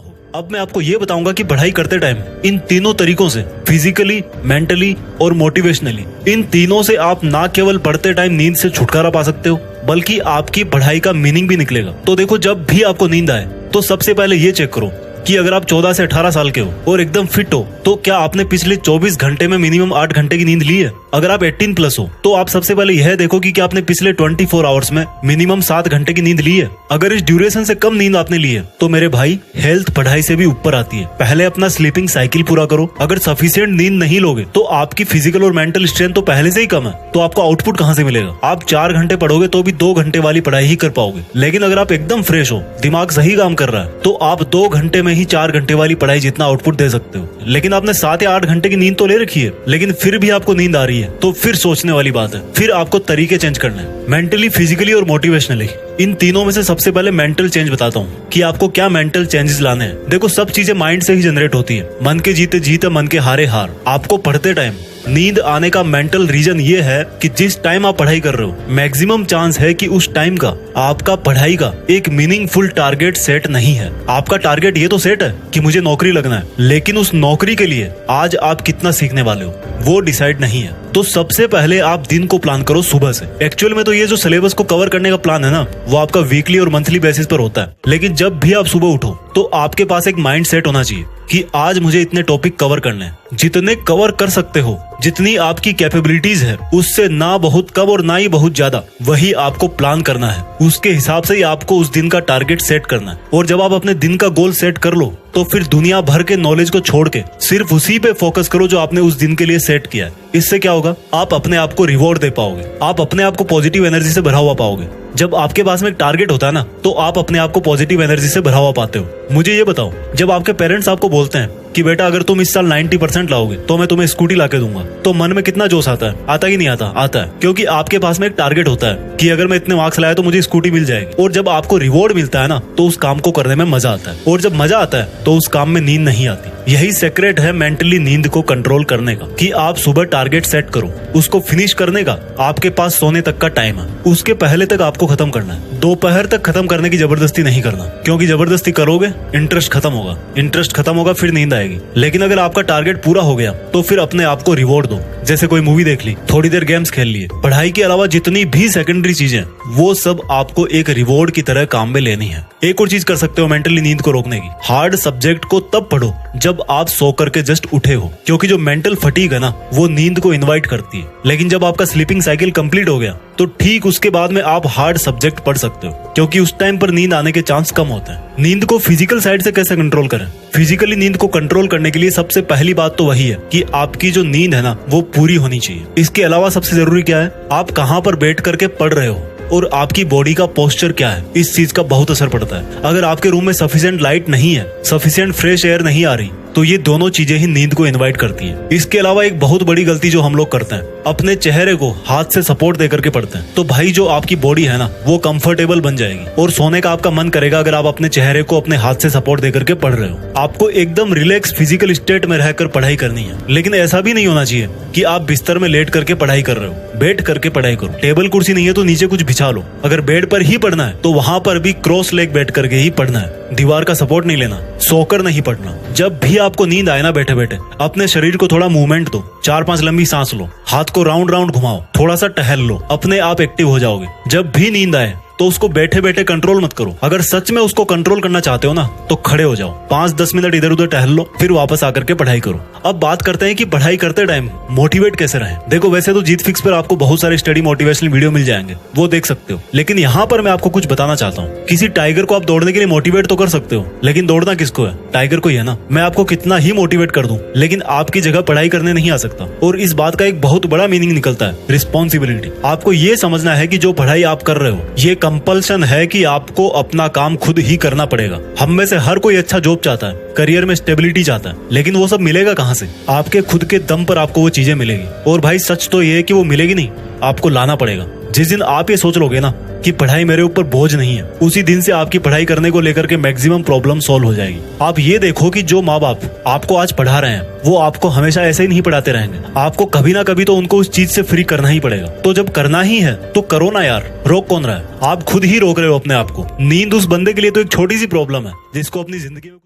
हो। अब मैं आपको ये बताऊंगा कि पढ़ाई करते टाइम इन तीनों तरीकों से, फिजिकली, मेंटली और मोटिवेशनली, इन तीनों से आप ना केवल पढ़ते टाइम नींद से छुटकारा पा सकते हो बल्कि आपकी पढ़ाई का मीनिंग भी निकलेगा। तो देखो, जब भी आपको नींद आए तो सबसे पहले ये चेक करो कि अगर आप 14 से 18 साल के हो और एकदम फिट हो तो क्या आपने पिछले 24 घंटे में मिनिमम 8 घंटे की नींद ली है। अगर आप 18 प्लस हो तो आप सबसे पहले यह देखो कि क्या आपने पिछले 24 आवर्स में मिनिमम 7 घंटे की नींद ली है। अगर इस ड्यूरेशन से कम नींद आपने ली है तो मेरे भाई, हेल्थ पढ़ाई से भी ऊपर आती है। पहले अपना स्लीपिंग साइकिल पूरा करो। अगर सफिशिएंट नींद नहीं लोगे तो आपकी फिजिकल और मेंटल स्ट्रेंथ तो पहले से ही कम है, तो आपको आउटपुट कहाँ से मिलेगा। आप 4 घंटे पढ़ोगे तो भी 2 घंटे वाली पढ़ाई ही कर पाओगे। लेकिन अगर आप एकदम फ्रेश हो, दिमाग सही काम कर रहा है, तो आप 2 घंटे में ही 4 घंटे वाली पढ़ाई जितना आउटपुट दे सकते हो। लेकिन आपने 7 या 8 घंटे की नींद तो ले रखी है, लेकिन फिर भी आपको नींद आ रही है, तो फिर सोचने वाली बात है। फिर आपको तरीके चेंज करने हैं, मेंटली, फिजिकली और मोटिवेशनली। इन तीनों में से सबसे पहले मेंटल चेंज बताता हूँ कि आपको क्या मेंटल चेंजेस लाने हैं। देखो, सब चीजें माइंड से ही जनरेट होती है। मन के जीते जीत, मन के हारे हार। आपको पढ़ते टाइम नींद आने का मेंटल रीजन ये है कि जिस टाइम आप पढ़ाई कर रहे हो, मैक्सिमम चांस है कि उस टाइम का आपका पढ़ाई का एक मीनिंगफुल टारगेट सेट नहीं है। आपका टारगेट ये तो सेट है कि मुझे नौकरी लगना है, लेकिन उस नौकरी के लिए आज आप कितना सीखने वाले हो वो डिसाइड नहीं है। तो सबसे पहले आप दिन को प्लान करो सुबह से। एक्चुअल में तो ये जो सिलेबस को कवर करने का प्लान है ना, वो आपका वीकली और मंथली बेसिस पर होता है। लेकिन जब भी आप सुबह उठो तो आपके पास एक माइंड सेट होना चाहिए कि आज मुझे इतने टॉपिक कवर करने हैं। जितने कवर कर सकते हो, जितनी आपकी कैपेबिलिटीज है, उससे ना बहुत कम और ना ही बहुत ज्यादा, वही आपको प्लान करना है। उसके हिसाब से ही आपको उस दिन का टारगेट सेट करना है। और जब आप अपने दिन का गोल सेट कर लो तो फिर दुनिया भर के नॉलेज को छोड़ के सिर्फ उसी पे फोकस करो जो आपने उस दिन के लिए सेट किया है। इससे क्या होगा, आप अपने आप को रिवॉर्ड दे पाओगे, आप अपने आप को पॉजिटिव एनर्जी से भरा हुआ पाओगे। जब आपके पास में एक टारगेट होता है ना, तो आप अपने आप को पॉजिटिव एनर्जी से भरा हुआ पाते हो। मुझे ये बताओ, जब आपके पेरेंट्स आपको बोलते हैं कि बेटा अगर तुम इस साल 90% लाओगे तो मैं तुम्हें स्कूटी लाके दूंगा, तो मन में कितना जोश आता है? आता कि नहीं आता? आता है, क्योंकि आपके पास में एक टारगेट होता है कि अगर मैं इतने मार्क्स लाया तो मुझे स्कूटी मिल जाएगी। और जब आपको रिवॉर्ड मिलता है ना, तो उस काम को करने में मजा आता है। और जब मजा आता है तो उस काम में नींद नहीं आती। यही सीक्रेट है मेंटली नींद को कंट्रोल करने का, कि आप सुबह टारगेट सेट करो, उसको फिनिश करने का आपके पास सोने तक का टाइम है, उसके पहले तक आपको खत्म करना है। दोपहर तक खत्म करने की जबरदस्ती नहीं करना, क्योंकि जबरदस्ती करोगे इंटरेस्ट खत्म होगा, इंटरेस्ट खत्म होगा फिर नींद आएगी। लेकिन अगर आपका टारगेट पूरा हो गया तो फिर अपने आप को रिवॉर्ड दो। जैसे कोई मूवी देख ली, थोड़ी देर गेम्स खेल लिए। पढ़ाई के अलावा जितनी भी सेकेंडरी चीजें, वो सब आपको एक रिवॉर्ड की तरह काम में लेनी है। एक और चीज कर सकते हो मेंटली नींद को रोकने की, हार्ड सब्जेक्ट को तब पढ़ो जब आप सो करके जस्ट उठे हो, क्योंकि जो मेंटल फटीग है ना, वो नींद को इनवाइट करती है। लेकिन जब आपका स्लीपिंग साइकिल कंप्लीट हो गया तो ठीक उसके बाद में आप हार्ड सब्जेक्ट पढ़ सकते हो, क्योंकि उस टाइम पर नींद आने के चांस कम होते हैं। नींद को फिजिकल साइड से कैसे कंट्रोल करें? फिजिकली नींद को कंट्रोल करने के लिए सबसे पहली बात तो वही है कि आपकी जो नींद है ना, वो पूरी होनी चाहिए। इसके अलावा सबसे जरूरी क्या है, आप कहाँ पर बैठ करके पढ़ रहे हो और आपकी बॉडी का पोस्चर क्या है, इस चीज का बहुत असर पड़ता है। अगर आपके रूम में सफिशिएंट लाइट नहीं है, सफिशिएंट फ्रेश एयर नहीं आ रही, तो ये दोनों चीजें ही नींद को इनवाइट करती है। इसके अलावा एक बहुत बड़ी गलती जो हम लोग करते हैं, अपने चेहरे को हाथ से सपोर्ट दे करके पढ़ते हैं। तो भाई, जो आपकी बॉडी है ना, वो कंफर्टेबल बन जाएगी और सोने का आपका मन करेगा अगर आप अपने चेहरे को अपने हाथ से सपोर्ट दे करके पढ़ रहे हो। आपको एकदम रिलैक्स फिजिकल स्टेट में रहकर पढ़ाई करनी है। लेकिन ऐसा भी नहीं होना चाहिए कि आप बिस्तर में लेट करके पढ़ाई कर रहे हो। बैठ करके पढ़ाई करो। टेबल कुर्सी नहीं है तो नीचे कुछ बिछा लो। अगर बेड पर ही पढ़ना है तो वहां पर भी क्रॉस लेग बैठ करके ही पढ़ना है। दीवार का सपोर्ट नहीं लेना, सोकर नहीं पढ़ना। जब भी आपको नींद आए ना, बैठे बैठे अपने शरीर को थोड़ा मूवमेंट दो, 4-5 लंबी सांस लो, हाथ को राउंड राउंड घुमाओ, थोड़ा सा टहल लो, अपने आप एक्टिव हो जाओगे। जब भी नींद आए तो उसको बैठे बैठे कंट्रोल मत करो। अगर सच में उसको कंट्रोल करना चाहते हो ना, तो खड़े हो जाओ, 5-10 मिनट इधर उधर टहल लो, फिर वापस आकर के पढ़ाई करो। अब बात करते हैं कि पढ़ाई करते टाइम मोटिवेट कैसे रहें। देखो, वैसे तो जीत फिक्स पर आपको बहुत सारे स्टडी मोटिवेशनल वीडियो मिल जाएंगे, वो देख सकते हो। लेकिन यहाँ पर मैं आपको कुछ बताना चाहता हूँ। किसी टाइगर को आप दौड़ने के लिए मोटिवेट तो कर सकते हो, लेकिन दौड़ना किसको है? टाइगर को ही है ना। मैं आपको कितना ही मोटिवेट कर दूं, लेकिन आपकी जगह पढ़ाई करने नहीं आ सकता। और इस बात का एक बहुत बड़ा मीनिंग निकलता है, रिस्पॉन्सिबिलिटी। आपको ये समझना है कि जो पढ़ाई आप कर रहे हो, ये कंपल्सन है कि आपको अपना काम खुद ही करना पड़ेगा। हम में से हर कोई अच्छा जॉब चाहता है, करियर में स्टेबिलिटी चाहता है, लेकिन वो सब मिलेगा कहाँ से? आपके खुद के दम पर आपको वो चीजें मिलेगी। और भाई, सच तो ये है कि वो मिलेगी नहीं, आपको लाना पड़ेगा। जिस दिन आप ये सोच लोगे ना कि पढ़ाई मेरे ऊपर बोझ नहीं है, उसी दिन से आपकी पढ़ाई करने को लेकर के मैक्सिमम प्रॉब्लम सॉल्व हो जाएगी। आप ये देखो कि जो माँ बाप आपको आज पढ़ा रहे हैं, वो आपको हमेशा ऐसे ही नहीं पढ़ाते रहेंगे। आपको कभी ना कभी तो उनको उस चीज से फ्री करना ही पड़ेगा। तो जब करना ही है तो करो ना यार, रोक कौन रहा है? आप खुद ही रोक रहे हो अपने आप को। नींद उस बंदे के लिए तो एक छोटी सी प्रॉब्लम है जिसको अपनी जिंदगी में